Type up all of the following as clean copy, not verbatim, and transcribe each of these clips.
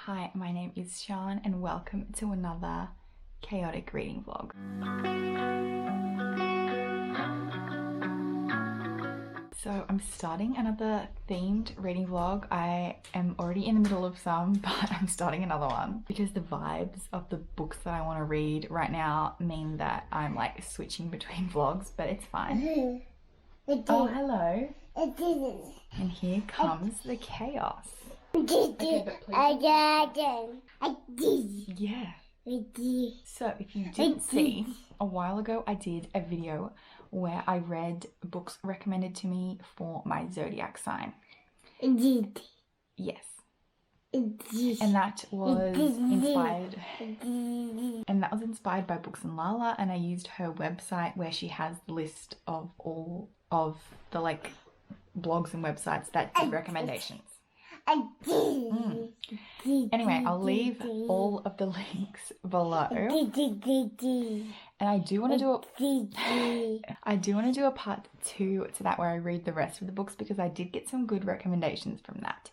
Hi, my name is Sean and welcome to another chaotic reading vlog. So I'm starting another themed reading vlog. I am already in the middle of some, but I'm starting another one because the vibes of the books that I want to read right now mean that I'm like switching between vlogs, but it's fine. Oh, hello. And here comes the chaos. Okay, but please. Yeah. So if you didn't see, a while ago I did a video where I read books recommended to me for my zodiac sign. Yes. And that was inspired by Books and Lala, and I used her website where she has the list of all of the like blogs and websites that did recommendations. Anyway, I'll leave all of the links below. And I do want to do a part 2 to that where I read the rest of the books because I did get some good recommendations from that.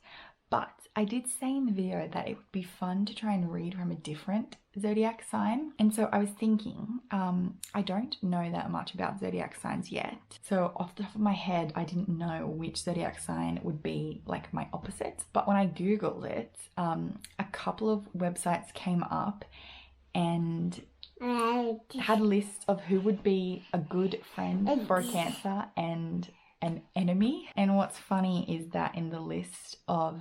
But I did say in the video that it would be fun to try and read from a different zodiac sign. And so I was thinking, I don't know that much about zodiac signs yet. So off the top of my head, I didn't know which zodiac sign would be like my opposite. But when I Googled it, a couple of websites came up and had a list of who would be a good friend for a Cancer and an enemy. And what's funny is that in the list of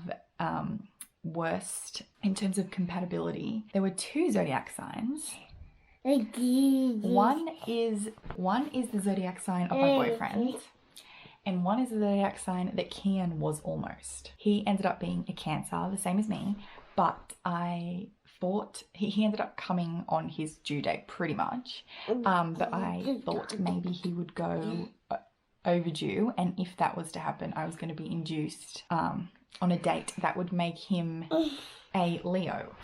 worst in terms of compatibility, there were 2 zodiac signs. One is the zodiac sign of my boyfriend, and one is the zodiac sign that Kian was almost. He ended up being a Cancer, the same as me, but I thought he ended up coming on his due date pretty much, but I thought maybe he would go overdue, and if that was to happen, I was going to be induced on a date that would make him a Leo.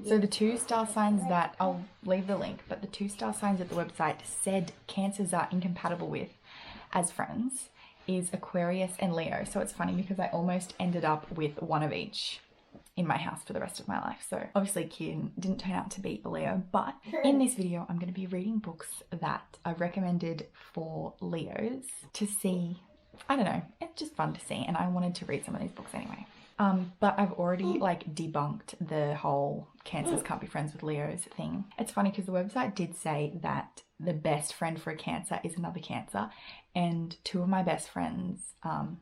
So the 2 star signs that, I'll leave the link, but the 2 star signs that the website said Cancers are incompatible with as friends is Aquarius and Leo. So it's funny because I almost ended up with one of each in my house for the rest of my life. So obviously Kian didn't turn out to be a Leo, but in this video I'm going to be reading books that I've recommended for Leos to see. I don't know, it's just fun to see, and I wanted to read some of these books anyway. But I've already like debunked the whole Cancers can't be friends with Leos thing. It's funny because the website did say that the best friend for a Cancer is another Cancer, and 2 of my best friends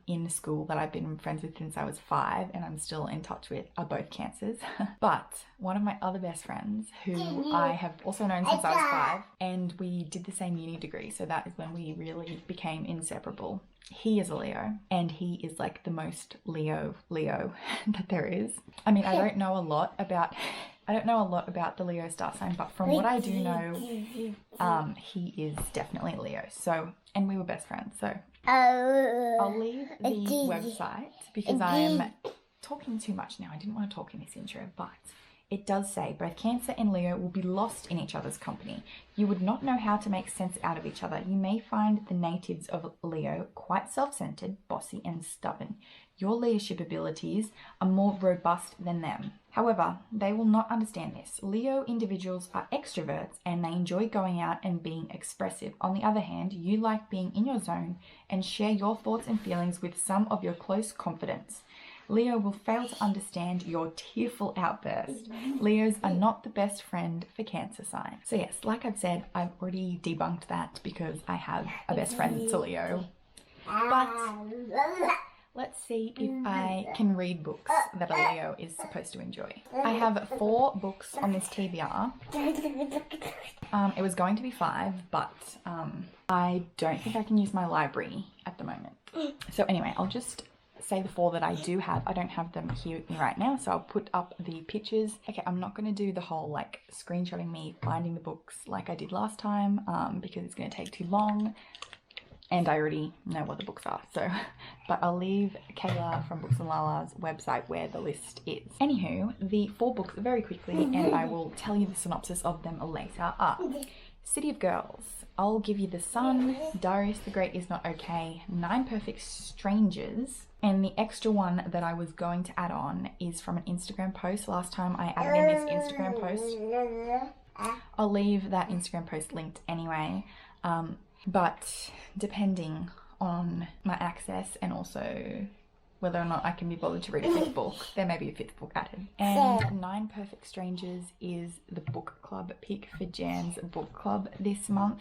in school that I've been friends with since I was 5 and I'm still in touch with are both Cancers. But one of my other best friends, who I have also known since I was 5, and we did the same uni degree, so that is when we really became inseparable. He is a Leo, and he is like the most Leo that there is. I mean, I don't know a lot about the Leo star sign, but from what I do know, he is definitely a Leo. So, and we were best friends. So I'll leave the website because I am talking too much now. I didn't want to talk in this intro, but it does say both Cancer and Leo will be lost in each other's company. You would not know how to make sense out of each other. You may find the natives of Leo quite self-centered, bossy and stubborn. Your leadership abilities are more robust than them. However, they will not understand this. Leo individuals are extroverts and they enjoy going out and being expressive. On the other hand, you like being in your zone and share your thoughts and feelings with some of your close confidants. Leo will fail to understand your tearful outburst. Leos are not the best friend for Cancer sign. So yes, like I've said, I've already debunked that because I have a best friend that's a Leo. But let's see if I can read books that a Leo is supposed to enjoy. I have 4 books on this TBR. It was going to be 5, but I don't think I can use my library at the moment. So anyway, I'll just say the 4 that I do have. I don't have them here with me right now, so I'll put up the pictures. Okay, I'm not going to do the whole like screenshotting me finding the books like I did last time because it's going to take too long and I already know what the books are. So, but I'll leave Kayla from Books and Lala's website where the list is. Anywho, the 4 books very quickly, and I will tell you the synopsis of them later, are City of Girls I'll Give You the Sun, Darius the Great Is Not Okay, 9 Perfect Strangers, and the extra one that I was going to add on is from an Instagram post. Last time I added in this Instagram post. I'll leave that Instagram post linked anyway, but depending on my access and also whether or not I can be bothered to read a 5th book, there may be a 5th book added. And 9 Perfect Strangers is the book club pick for Jan's book club this month.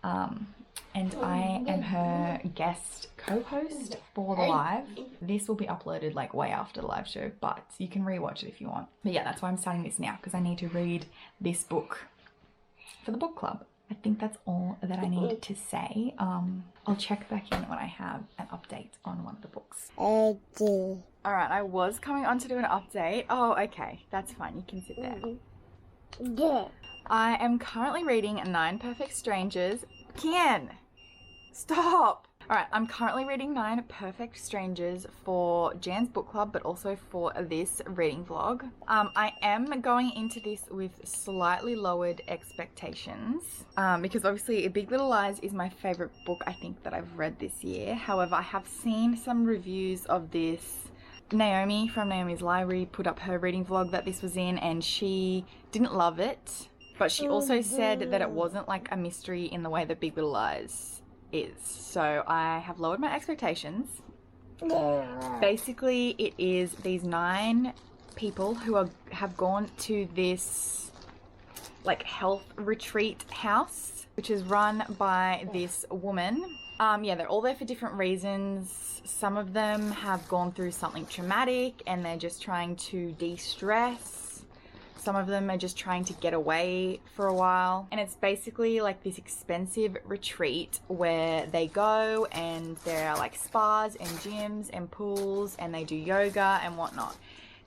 And I am her guest co-host for the live. This will be uploaded like way after the live show, but you can rewatch it if you want. But yeah, that's why I'm starting this now, because I need to read this book for the book club. I think that's all that I need to say. I'll check back in when I have an update on one of the books. Alright, I was coming on to do an update. Oh, okay. That's fine. You can sit there. I am currently reading 9 Perfect Strangers. Kian! Stop! Alright, I'm currently reading 9 Perfect Strangers for Jan's book club, but also for this reading vlog. I am going into this with slightly lowered expectations, because obviously Big Little Lies is my favourite book I think that I've read this year. However, I have seen some reviews of this. Naomi from Naomi's Library put up her reading vlog that this was in, and she didn't love it, but she also said that it wasn't like a mystery in the way that Big Little Lies is. So I have lowered my expectations. Basically, it is these 9 people who have gone to this like health retreat house, which is run by this woman. Yeah, they're all there for different reasons. Some of them have gone through something traumatic and they're just trying to de-stress. Some of them are just trying to get away for a while. And it's basically like this expensive retreat where they go and there are like spas and gyms and pools and they do yoga and whatnot.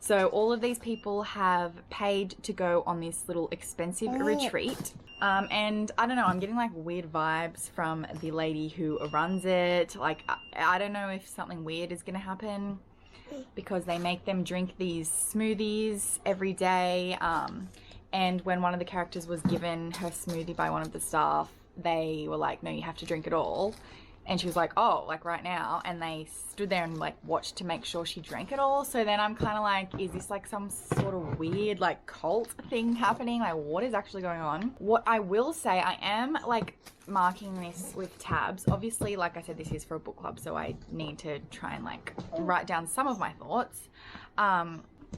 So all of these people have paid to go on this little expensive retreat. And I don't know, I'm getting like weird vibes from the lady who runs it. Like, I don't know if something weird is gonna happen, because they make them drink these smoothies every day. And when one of the characters was given her smoothie by one of the staff, they were like, no, you have to drink it all. And she was like, oh, like right now. And they stood there and like watched to make sure she drank it all. So then I'm kind of like, is this like some sort of weird like cult thing happening? Like, what is actually going on? What I will say, I am like marking this with tabs. Obviously, like I said, this is for a book club, so I need to try and like write down some of my thoughts.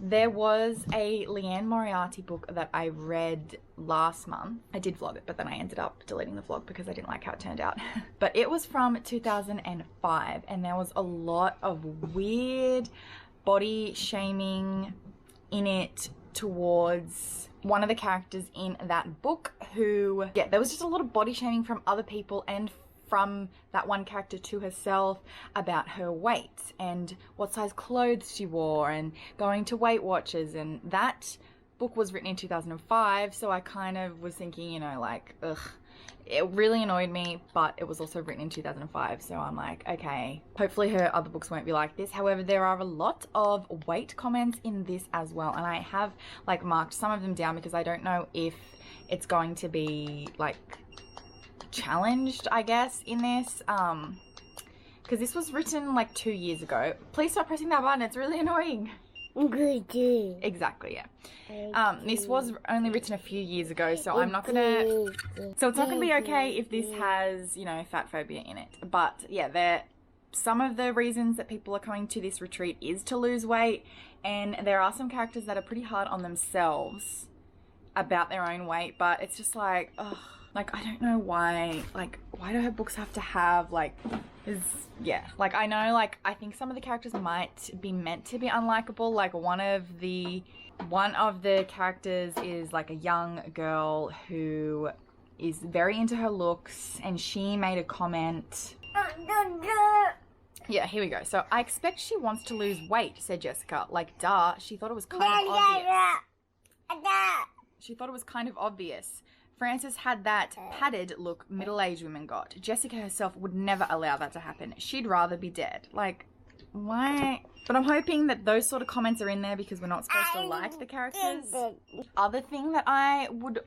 There was a Leanne Moriarty book that I read last month. I did vlog it, but then I ended up deleting the vlog because I didn't like how it turned out. But it was from 2005, and there was a lot of weird body shaming in it towards one of the characters in that book who, yeah, there was just a lot of body shaming from other people and from that one character to herself about her weight and what size clothes she wore and going to Weight Watchers. And that book was written in 2005, so I kind of was thinking, you know, like, ugh, it really annoyed me, but it was also written in 2005, so I'm like, okay, hopefully her other books won't be like this. However, there are a lot of weight comments in this as well, and I have like marked some of them down because I don't know if it's going to be like challenged, I guess, in this, because this was written like 2 years ago. Please stop pressing that button, it's really annoying. Exactly, yeah. This was only written a few years ago, so I'm not gonna, so it's not gonna be okay if this has, you know, fat phobia in it. But yeah, some of the reasons that people are coming to this retreat is to lose weight, and there are some characters that are pretty hard on themselves about their own weight, but it's just like, ugh. Like, I don't know why, like, why do her books have to have, like, yeah. Like, I know, like, I think some of the characters might be meant to be unlikable. Like, one of the characters is, like, a young girl who is very into her looks, and she made a comment. Yeah, here we go. So, I expect she wants to lose weight, said Jessica. Like, duh, she thought it was kind of obvious. She thought it was kind of obvious. Frances had that padded look middle-aged women got. Jessica herself would never allow that to happen. She'd rather be dead. Like, why? But I'm hoping that those sort of comments are in there because we're not supposed to like the characters. Other thing that I would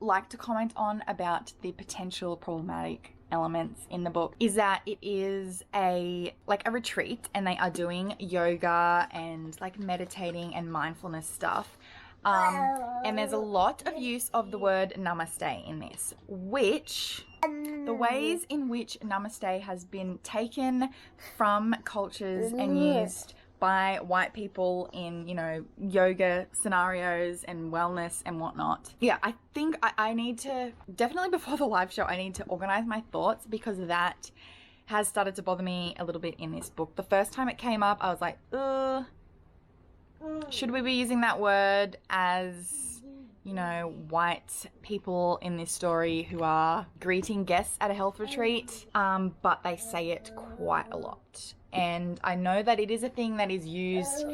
like to comment on about the potential problematic elements in the book is that it is a retreat, and they are doing yoga and like meditating and mindfulness stuff. And there's a lot of use of the word namaste in this, which the ways in which namaste has been taken from cultures and used by white people in, you know, yoga scenarios and wellness and whatnot. Yeah, I think I need to, definitely before the live show, I need to organize my thoughts, because that has started to bother me a little bit in this book. The first time it came up, I was like, should we be using that word as, you know, white people in this story who are greeting guests at a health retreat? But they say it quite a lot. And I know that it is a thing that is used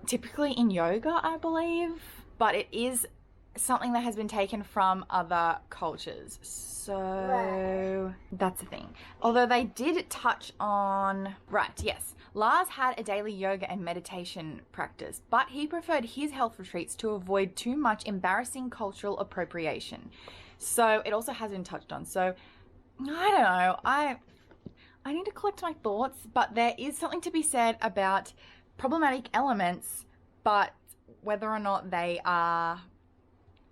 typically in yoga, I believe, but it is something that has been taken from other cultures. So that's the thing. Although they did touch on, right, yes, Lars had a daily yoga and meditation practice, but he preferred his health retreats to avoid too much embarrassing cultural appropriation. So it also has been touched on. So I don't know. I need to collect my thoughts, but there is something to be said about problematic elements, but whether or not they are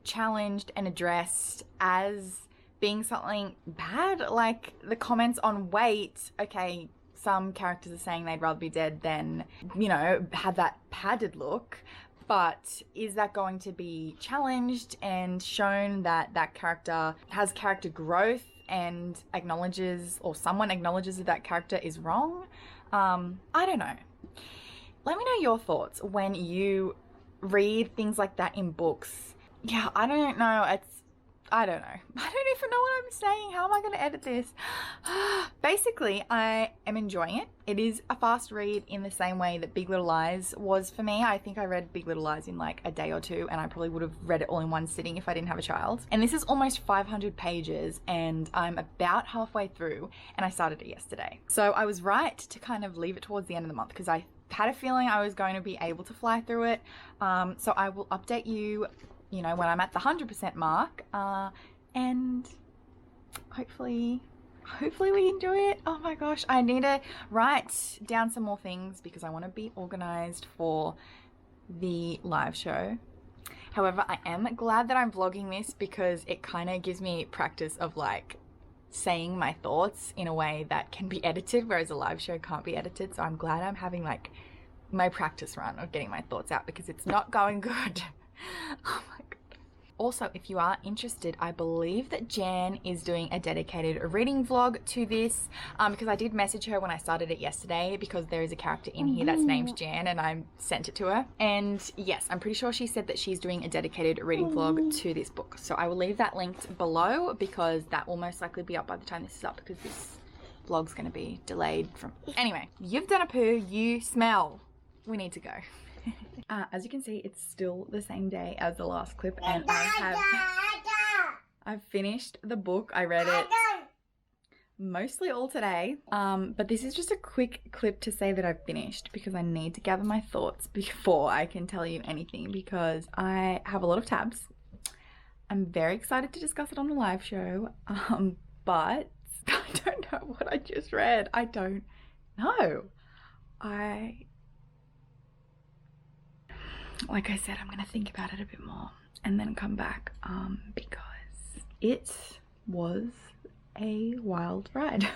challenged and addressed as being something bad, like the comments on weight. Okay, some characters are saying they'd rather be dead than, you know, have that padded look. But is that going to be challenged and shown that that character has character growth and acknowledges, or someone acknowledges that that character is wrong? I don't know. Let me know your thoughts when you read things like that in books. Yeah, I don't know. I don't know. I don't even know what I'm saying. How am I going to edit this? Basically, I am enjoying it. It is a fast read in the same way that Big Little Lies was for me. I think I read Big Little Lies in like a day or two, and I probably would have read it all in one sitting if I didn't have a child. And this is almost 500 pages, and I'm about halfway through, and I started it yesterday. So I was right to kind of leave it towards the end of the month, because I had a feeling I was going to be able to fly through it. So I will update you, you know, when I'm at the 100% mark, and hopefully we enjoy it. Oh my gosh, I need to write down some more things because I want to be organized for the live show. However, I am glad that I'm vlogging this because it kind of gives me practice of like saying my thoughts in a way that can be edited, whereas a live show can't be edited. So I'm glad I'm having like my practice run of getting my thoughts out, because it's not going good. Oh my god. Also, if you are interested, I believe that Jan is doing a dedicated reading vlog to this, because I did message her when I started it yesterday, because there is a character in here that's named Jan, and I sent it to her. And yes, I'm pretty sure she said that she's doing a dedicated reading vlog to this book. So I will leave that linked below, because that will most likely be up by the time this is up, because this vlog's going to be delayed from... Anyway, you've done a poo, you smell. We need to go. As you can see, it's still the same day as the last clip, and I've finished the book. I read it mostly all today, but this is just a quick clip to say that I've finished, because I need to gather my thoughts before I can tell you anything, because I have a lot of tabs. I'm very excited to discuss it on the live show, but I don't know what I just read. I don't know. Like I said, I'm going to think about it a bit more and then come back, because it was a wild ride.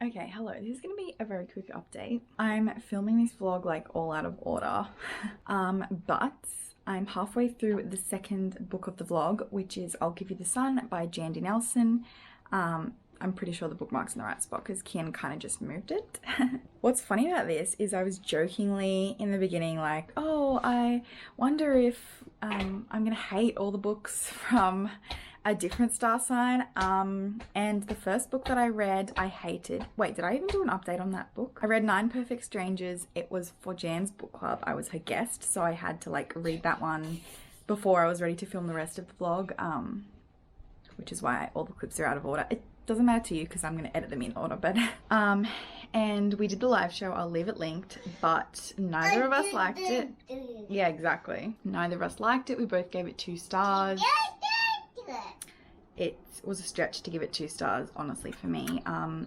Okay, hello. This is going to be a very quick update. I'm filming this vlog like all out of order, but I'm halfway through the second book of the vlog, which is I'll Give You the Sun by Jandy Nelson. I'm pretty sure the bookmark's in the right spot because Kian kind of just moved it. What's funny about this is I was jokingly in the beginning like, oh, I wonder if I'm gonna hate all the books from a different star sign. And the first book that I read, I hated. Wait, did I even do an update on that book? I read 9 Perfect Strangers. It was for Jan's book club. I was her guest, so I had to like read that one before I was ready to film the rest of the vlog, which is why all the clips are out of order. It doesn't matter to you because I'm going to edit them in order, but and we did the live show. I'll leave it linked, but neither of us liked it. Yeah, exactly. Neither of us liked it. We both gave it 2 stars. It was a stretch to give it 2 stars, honestly, for me.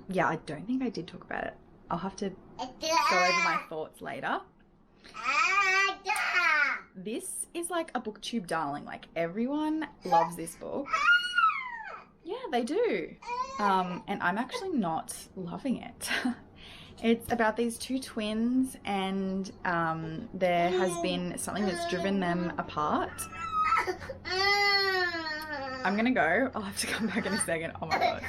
Yeah, I don't think I did talk about it. I'll have to go over my thoughts later. This is like a booktube darling. Like, everyone loves this book. Yeah, they do. And I'm actually not loving it. It's about these 2 twins, and there has been something that's driven them apart. I'm gonna go. I'll have to come back in a second. Oh my god.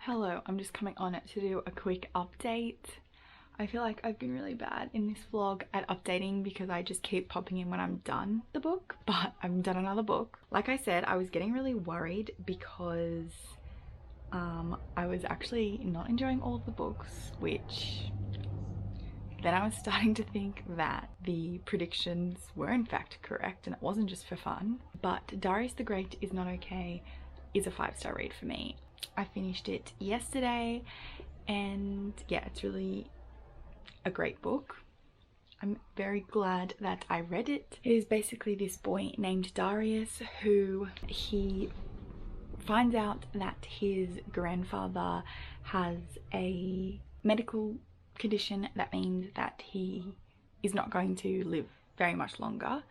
Hello, I'm just coming on to do a quick update. I feel like I've been really bad in this vlog at updating because I just keep popping in when I'm done the book, but I've done another book. Like I said, I was getting really worried because I was actually not enjoying all of the books, which then I was starting to think that the predictions were in fact correct and it wasn't just for fun. But Darius the Great Is Not Okay is a 5-star read for me. I finished it yesterday, and yeah, it's really a great book. I'm very glad that I read it. It is basically this boy named Darius who he finds out that his grandfather has a medical condition that means that he is not going to live very much longer,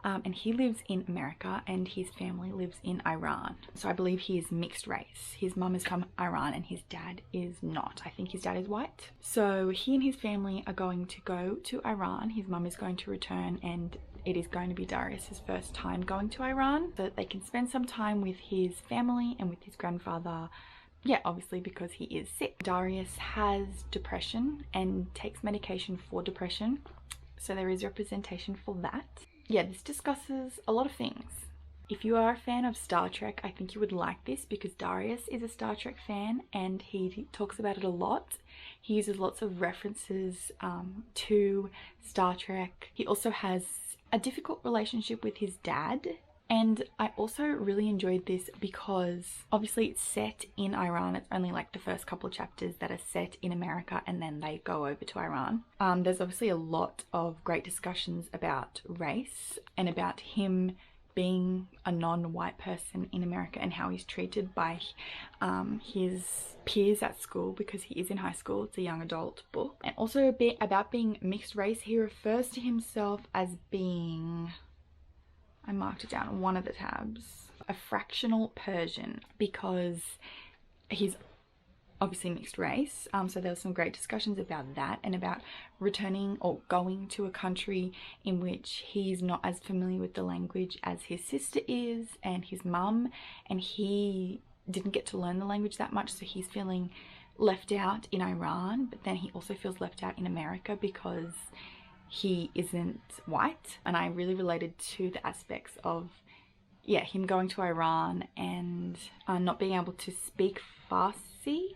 and he lives in America and his family lives in Iran. So I believe he is mixed race. His mum is from Iran and his dad is not. I think his dad is white. So he and his family are going to go to Iran. His mum is going to return, and it is going to be Darius's first time going to Iran so that they can spend some time with his family and with his grandfather. Yeah, obviously because he is sick. Darius has depression and takes medication for depression, so there is representation for that. Yeah, this discusses a lot of things. If you are a fan of Star Trek, I think you would like this because Darius is a Star Trek fan and he talks about it a lot. He uses lots of references to Star Trek. He also has a difficult relationship with his dad. And I also really enjoyed this because obviously it's set in Iran. It's only like the first couple of chapters that are set in America and then they go over to Iran. There's obviously a lot of great discussions about race and about him being a non-white person in America and how he's treated by his peers at school because he is in high school. It's a young adult book. And also a bit about being mixed race. He refers to himself as being, I marked it down on one of the tabs, a fractional Persian, because he's obviously mixed race. So there were some great discussions about that and about returning or going to a country in which he's not as familiar with the language as his sister is and his mum, and he didn't get to learn the language that much, so he's feeling left out in Iran, but then he also feels left out in America because he isn't white. And I really related to the aspects of, yeah, him going to Iran and not being able to speak Farsi.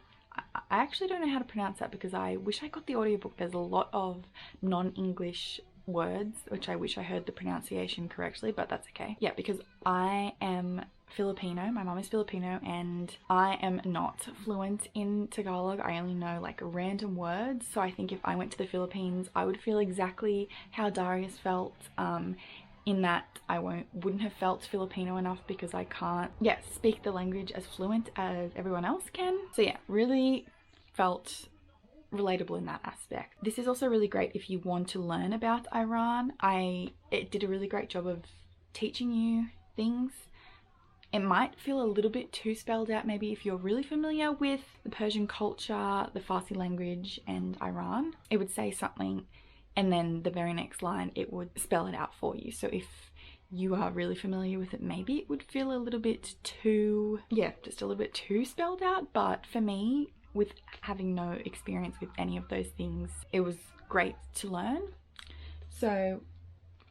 I actually don't know how to pronounce that because I wish I got the audiobook. There's a lot of non-English words which I wish I heard the pronunciation correctly, but that's okay. Yeah, because I am Filipino, my mom is Filipino, and I am not fluent in Tagalog. I only know like random words, so I think if I went to the Philippines I would feel exactly how Darius felt, in that I wouldn't have felt Filipino enough because I can't speak the language as fluent as everyone else can. So yeah, really felt relatable in that aspect. This is also really great if you want to learn about Iran. It did a really great job of teaching you things. It might feel a little bit too spelled out maybe if you're really familiar with the Persian culture, the Farsi language and Iran. It would say something and then the very next line it would spell it out for you. So if you are really familiar with it, maybe it would feel a little bit too, just a little bit too spelled out. But for me, with having no experience with any of those things, it was great to learn. So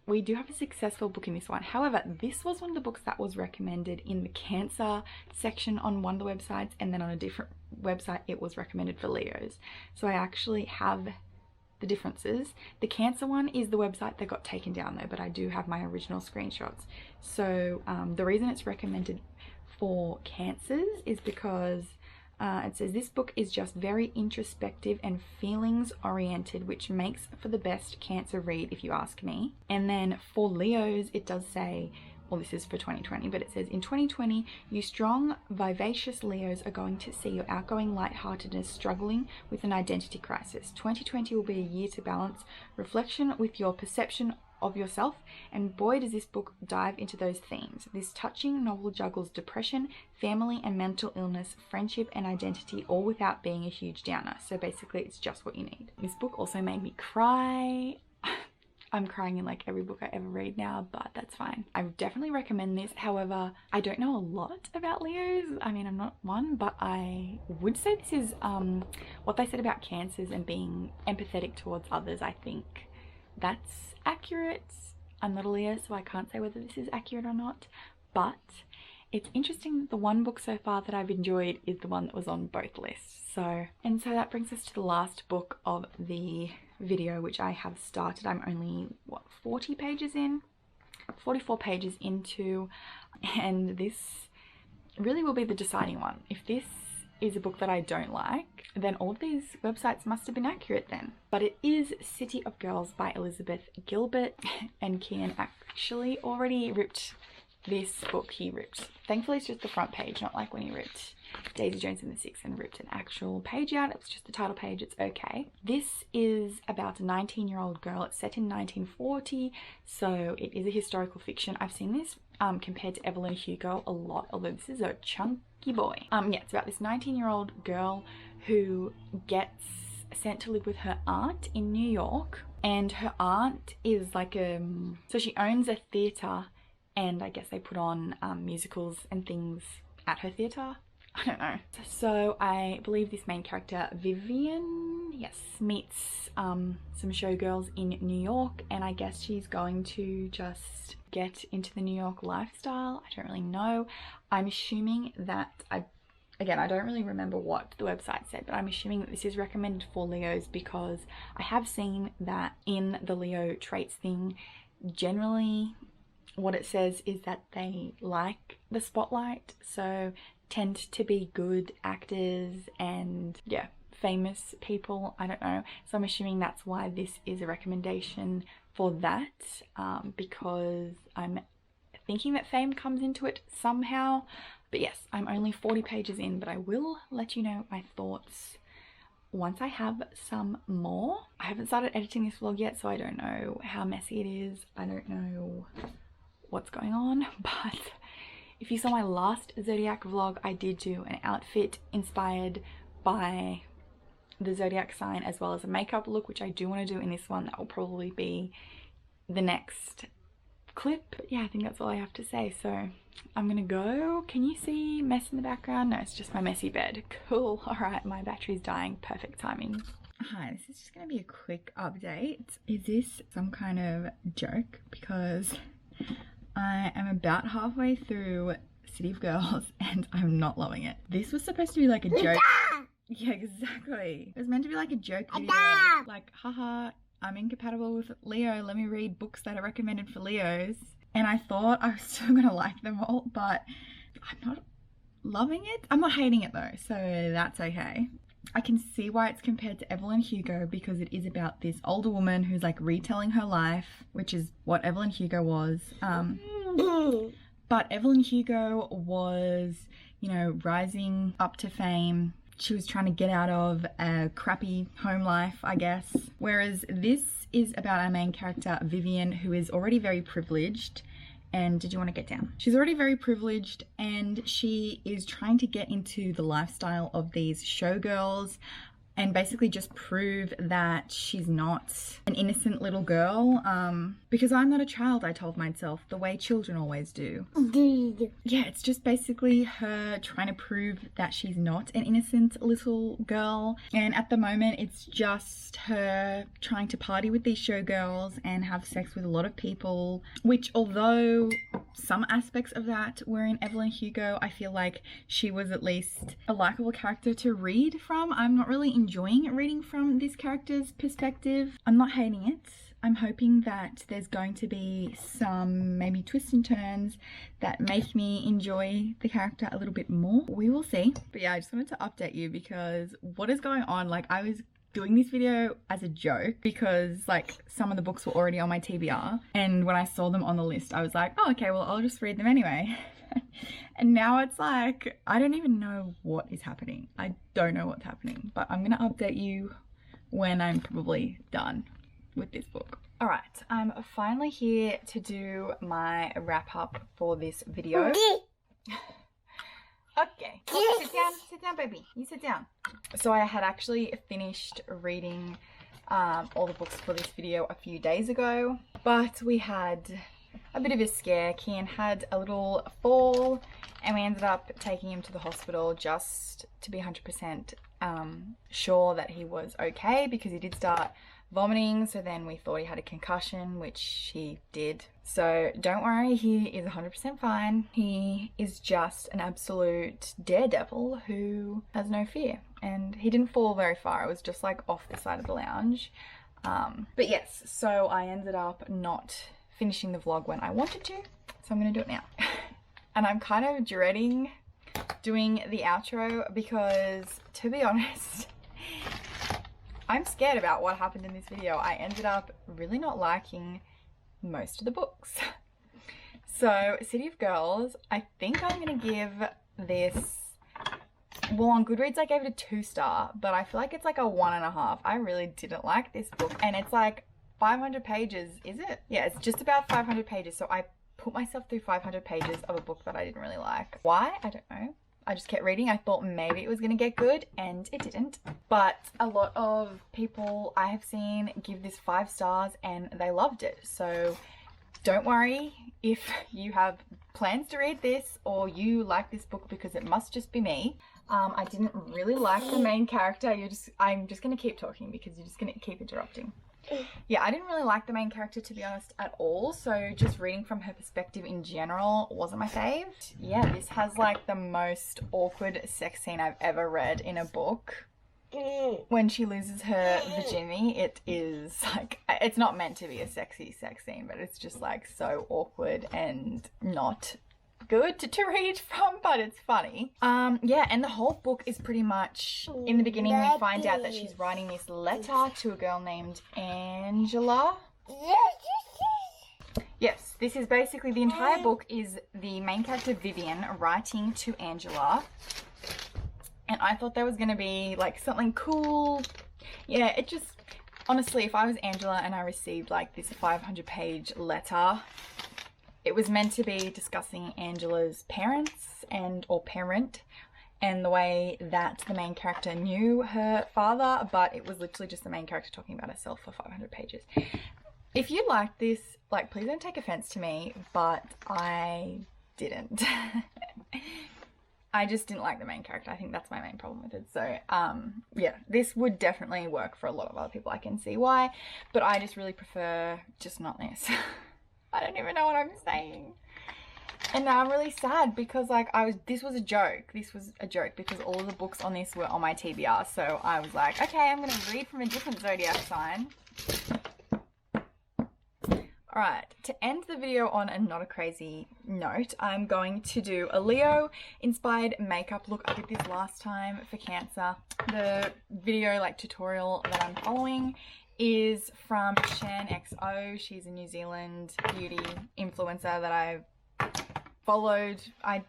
we do have a successful book in this one. However, this was one of the books that was recommended in the Cancer section on one of the websites, and then on a different website it was recommended for Leos. So I actually have the differences. The Cancer one is the website that got taken down though, but I do have my original screenshots. So the reason it's recommended for Cancers is because it says this book is just very introspective and feelings oriented, which makes for the best Cancer read if you ask me. And then for Leos it does say well, this is for 2020, but it says, in 2020, you strong, vivacious Leos are going to see your outgoing lightheartedness struggling with an identity crisis. 2020 will be a year to balance reflection with your perception of yourself, and boy does this book dive into those themes. This touching novel juggles depression, family and mental illness, friendship and identity, all without being a huge downer. So basically it's just what you need. This book also made me cry. I'm crying in like every book I ever read now, but that's fine. I would definitely recommend this. However, I don't know a lot about Leos. I mean, I'm not one, but I would say this is what they said about Cancers and being empathetic towards others. I think that's accurate. I'm not a Leo, so I can't say whether this is accurate or not, but it's interesting that the one book so far that I've enjoyed is the one that was on both lists. So that brings us to the last book of the video, which I have started. I'm only, what, 40 pages in? 44 pages into, and this really will be the deciding one. If this is a book that I don't like, then all of these websites must have been accurate then. But it is City of Girls by Elizabeth Gilbert, and Kian actually already ripped this book. He ripped, thankfully it's just the front page, not like when he ripped Daisy Jones and the Six and ripped an actual page out. It was just the title page. It's okay. This is about a 19-year-old girl. It's set in 1940, so it is a historical fiction. I've seen this compared to Evelyn Hugo a lot, although this is a chunky boy. Yeah, it's about this 19-year-old girl who gets sent to live with her aunt in New York, and her aunt is like so she owns a theatre, and I guess they put on musicals and things at her theatre. I don't know. So I believe this main character, Vivian, yes, meets some showgirls in New York, and I guess she's going to just get into the New York lifestyle. I don't really know. I'm assuming that, again, I don't really remember what the website said, but I'm assuming that this is recommended for Leos because I have seen that in the Leo traits thing, generally what it says is that they like the spotlight, so tend to be good actors and, yeah, famous people. I don't know. So I'm assuming that's why this is a recommendation for that, because I'm thinking that fame comes into it somehow. But yes, I'm only 40 pages in, but I will let you know my thoughts once I have some more. I haven't started editing this vlog yet, so I don't know how messy it is. I don't know what's going on, but if you saw my last Zodiac vlog, I did do an outfit inspired by the Zodiac sign as well as a makeup look, which I do want to do in this one. That will probably be the next clip. But yeah, I think that's all I have to say. So I'm gonna go. Can you see mess in the background? No, it's just my messy bed. Cool. All right, my battery's dying. Perfect timing. Hi, this is just gonna be a quick update. Is this some kind of joke? Because I am about halfway through City of Girls and I'm not loving it. This was supposed to be like a joke. Yeah, exactly. It was meant to be like a joke video. Like, haha, I'm incompatible with Leo. Let me read books that are recommended for Leos. And I thought I was still gonna like them all, but I'm not loving it. I'm not hating it though, so that's okay. I can see why it's compared to Evelyn Hugo because it is about this older woman who's like retelling her life, which is what Evelyn Hugo was. But Evelyn Hugo was, you know, rising up to fame. She was trying to get out of a crappy home life, I guess. Whereas this is about our main character, Vivian, who is already very privileged. And did you want to get down? She's already very privileged and she is trying to get into the lifestyle of these showgirls and basically just prove that she's not an innocent little girl. Because I'm not a child, I told myself, the way children always do. Yeah, it's just basically her trying to prove that she's not an innocent little girl. And at the moment, it's just her trying to party with these showgirls and have sex with a lot of people, which although some aspects of that were in Evelyn Hugo, I feel like she was at least a likable character to read from. I'm not really enjoying reading from this character's perspective. I'm not hating it. I'm hoping that there's going to be some maybe twists and turns that make me enjoy the character a little bit more. We will see. But yeah, I just wanted to update you because what is going on? Like, I was doing this video as a joke because like some of the books were already on my TBR, and when I saw them on the list I was like, oh okay, well I'll just read them anyway. And now it's like I don't even know what is happening. I don't know what's happening, but I'm gonna update you when I'm probably done with this book. All right, I'm finally here to do my wrap up for this video. Okay, sit down baby, you sit down. So I had actually finished reading all the books for this video a few days ago, but we had a bit of a scare. Kian had a little fall and we ended up taking him to the hospital just to be 100% sure that he was okay, because he did start vomiting. So then we thought he had a concussion, which he did. So don't worry, he is 100% fine. He is just an absolute daredevil who has no fear, and he didn't fall very far. It was just like off the side of the lounge. But yes, so I ended up not finishing the vlog when I wanted to, so I'm gonna do it now. And I'm kind of dreading doing the outro because, to be honest, I'm scared about what happened in this video. I ended up really not liking most of the books. So City of Girls, I think I'm gonna give this, well, on Goodreads I gave it a 2-star, but I feel like it's like a 1.5. I really didn't like this book, and it's like 500 pages, is it? Yeah, it's just about 500 pages. So I put myself through 500 pages of a book that I didn't really like. Why? I don't know. I just kept reading. I thought maybe it was gonna get good, and it didn't. But a lot of people I have seen give this 5 stars and they loved it. So don't worry if you have plans to read this or you like this book, because it must just be me. I didn't really like the main character. I'm just gonna keep talking because you're just gonna keep interrupting. Yeah, I didn't really like the main character, to be honest, at all. So just reading from her perspective in general wasn't my fave. Yeah, this has like the most awkward sex scene I've ever read in a book. When she loses her virginity, it is like, it's not meant to be a sexy sex scene, but it's just like so awkward and not good to read from, but it's funny. Yeah, and the whole book is pretty much, in the beginning we find out that she's writing this letter to a girl named Angela. Yes, this is basically, the entire book is the main character Vivian writing to Angela, and I thought there was gonna be like something cool. Yeah, it just, honestly, if I was Angela and I received like this 500-page letter, it was meant to be discussing Angela's parents or parent, and the way that the main character knew her father, but it was literally just the main character talking about herself for 500 pages. If you like this, like, please don't take offense to me, but I didn't. I just didn't like the main character. I think that's my main problem with it. So, yeah, this would definitely work for a lot of other people. I can see why, but I just really prefer just not this. I don't even know what I'm saying. And now I'm really sad because like this was a joke. This was a joke because all of the books on this were on my TBR. So I was like, okay, I'm gonna read from a different zodiac sign. All right, to end the video on a not a crazy note, I'm going to do a Leo inspired makeup look. I did this last time for Cancer. The video like tutorial that I'm following is from Shan XO. She's a New Zealand beauty influencer that I've followed. I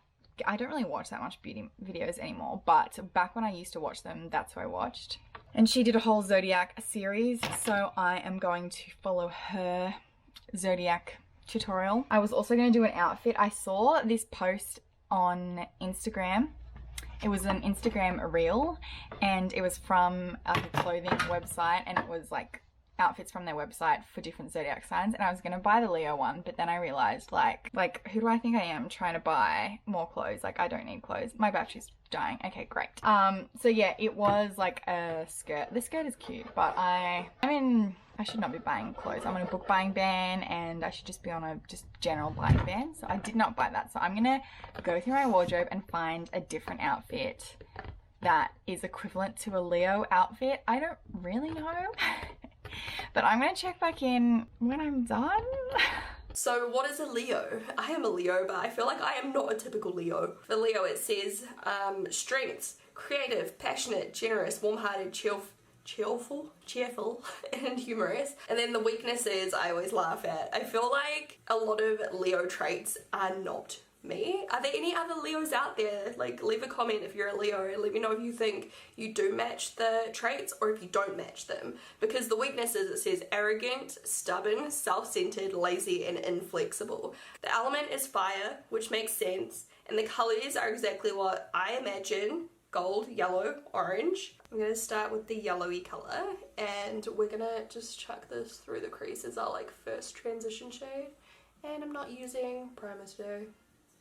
don't really watch that much beauty videos anymore, but back when I used to watch them, that's who I watched. And she did a whole Zodiac series, so I am going to follow her Zodiac tutorial. I was also going to do an outfit. I saw this post on Instagram. It was an Instagram reel, and it was from a clothing website, and it was like outfits from their website for different zodiac signs, and I was gonna buy the Leo one, but then I realized like who do I think I am trying to buy more clothes? Like, I don't need clothes. My battery's dying. Okay, great. So yeah, it was like a skirt. The skirt is cute, but I mean, I should not be buying clothes. I'm on a book buying ban, and I should just be on a just general buying ban. So I did not buy that. So I'm gonna go through my wardrobe and find a different outfit that is equivalent to a Leo outfit. I don't really know, but I'm gonna check back in when I'm done. So what is a Leo? I am a Leo, but I feel like I am not a typical Leo. For Leo, it says strengths: creative, passionate, generous, warm-hearted, cheerful and humorous. And then the weaknesses I always laugh at. I feel like a lot of Leo traits are not me. Are there any other Leos out there? Like, leave a comment if you're a Leo and let me know if you think you do match the traits or if you don't match them. Because the weaknesses, it says arrogant, stubborn, self-centered, lazy, and inflexible. The element is fire, which makes sense, and the colors are exactly what I imagine: gold, yellow, orange. I'm gonna start with the yellowy color, and we're gonna just chuck this through the crease as our like first transition shade. And I'm not using primer today,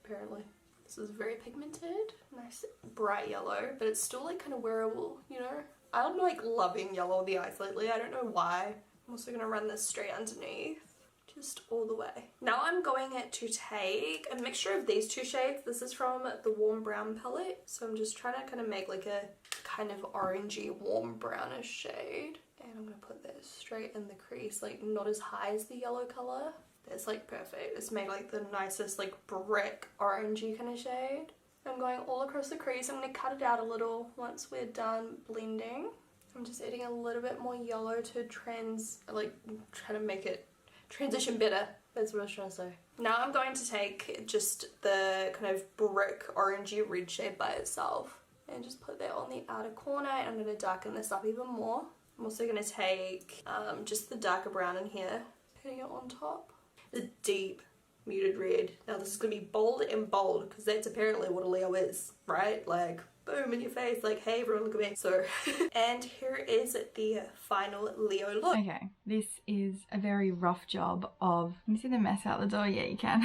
apparently. This is very pigmented, nice bright yellow, but it's still like kind of wearable, you know? I'm like loving yellow on the eyes lately, I don't know why. I'm also gonna run this straight underneath, just all the way. Now I'm going to take a mixture of these two shades. This is from the warm brown palette, so I'm just trying to kind of make like a kind of orangey warm brownish shade. And I'm gonna put this straight in the crease, like not as high as the yellow color. That's like perfect. It's made like the nicest like brick orangey kind of shade. I'm going all across the crease. I'm going to cut it out a little once we're done blending. I'm just adding a little bit more yellow to try to make it transition better. That's what I was trying to say. Now I'm going to take just the kind of brick orangey red shade by itself and just put that on the outer corner, and I'm going to darken this up even more. I'm also going to take just the darker brown in here, putting it on top. The deep muted red. Now this is going to be bold and bold because that's apparently what a Leo is, right? Like boom in your face, like hey everyone look at me. So and here is the final Leo look. Okay, this is a very rough job of, can you see the mess out the door? Yeah, you can.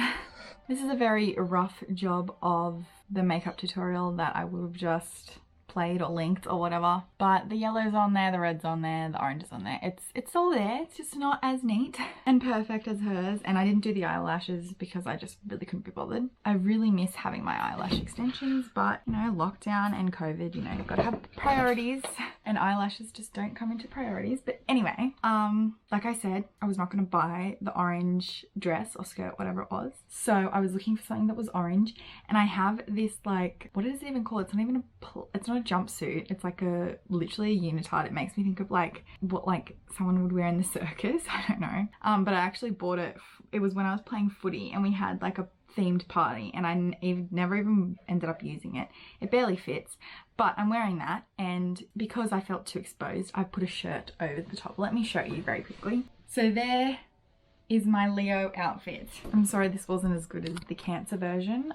This is a very rough job of the makeup tutorial that I would have just played or linked or whatever, but the yellow's on there, the red's on there, the orange is on there. It's all there. It's just not as neat and perfect as hers, and I didn't do the eyelashes because I just really couldn't be bothered. I really miss having my eyelash extensions, but you know, lockdown and COVID, you know, you've got to have priorities, and eyelashes just don't come into priorities. But anyway, like I said, I was not going to buy the orange dress or skirt, whatever it was, so I was looking for something that was orange, and I have this, like, what is it even called? It's not even it's not a jumpsuit, it's like literally a unitard. It makes me think of like what like someone would wear in the circus. I don't know, but I actually bought it. It was when I was playing footy and we had like a themed party, and I never even ended up using it. It barely fits, but I'm wearing that, and because I felt too exposed, I put a shirt over the top. Let me show you very quickly. So there is my Leo outfit. I'm sorry this wasn't as good as the Cancer version,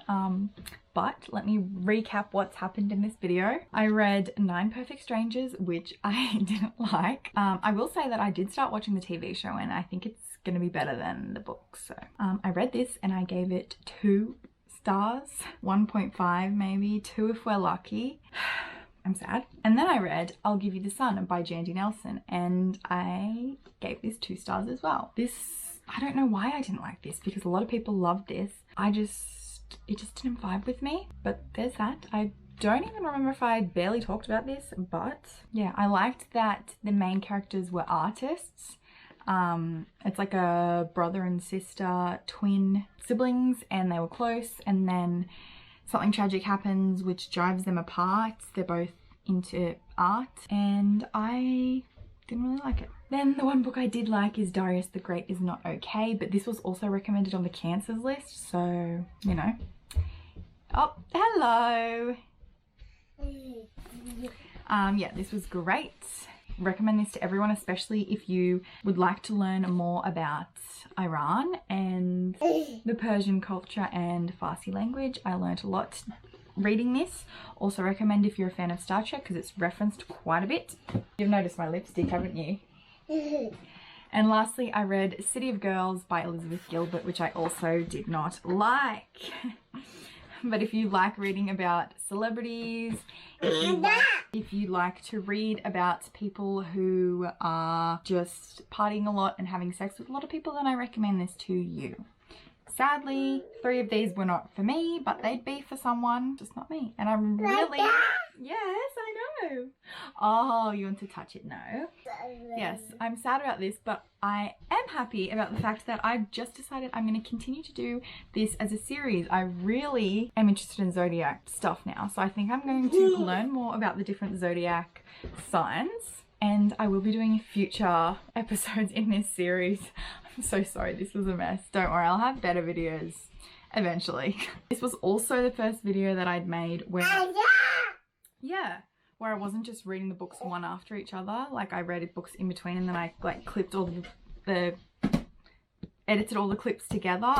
but let me recap what's happened in this video. I read 9 Perfect Strangers, which I didn't like. I will say that I did start watching the TV show, and I think it's going to be better than the book. So I read this and I gave it 2 stars, 1.5 maybe, 2 if we're lucky. I'm sad. And then I read I'll Give You the Sun by Jandy Nelson, and I gave this 2 stars as well. I don't know why I didn't like this, because a lot of people loved this. It just didn't vibe with me, but there's that. I don't even remember if I barely talked about this, but yeah, I liked that the main characters were artists. It's like a brother and sister, twin siblings, and they were close, and then something tragic happens which drives them apart. They're both into art, and I didn't really like it. Then the one book I did like is Darius the Great Is Not Okay, but this was also recommended on the Cancers list, so, you know. Oh, hello! Yeah, this was great. Recommend this to everyone, especially if you would like to learn more about Iran and the Persian culture and Farsi language. I learned a lot reading this. Also recommend if you're a fan of Star Trek, because it's referenced quite a bit. You've noticed my lipstick, haven't you? And lastly, I read City of Girls by Elizabeth Gilbert, which I also did not like. But if you like reading about celebrities, if you like to read about people who are just partying a lot and having sex with a lot of people, then I recommend this to you. Sadly, 3 of these were not for me, but they'd be for someone, just not me. And I'm really... Yes, I know. Oh, you want to touch it? No. Yes, I'm sad about this, but I am happy about the fact that I've just decided I'm going to continue to do this as a series. I really am interested in Zodiac stuff now, so I think I'm going to learn more about the different Zodiac signs. and I will be doing future episodes in this series. I'm so sorry, this was a mess. Don't worry, I'll have better videos eventually. This was also the first video that I'd made where where I wasn't just reading the books one after each other. Like, I read books in between and then I like clipped all edited all the clips together,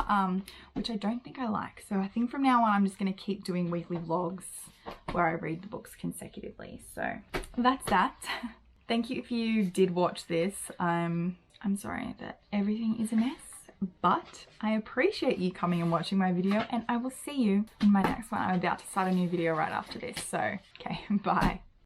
which I don't think I like. So I think from now on I'm just going to keep doing weekly vlogs where I read the books consecutively. So that's that. Thank you if you did watch this. I'm sorry that everything is a mess, but I appreciate you coming and watching my video, and I will see you in my next one. I'm about to start a new video right after this. So, okay, bye.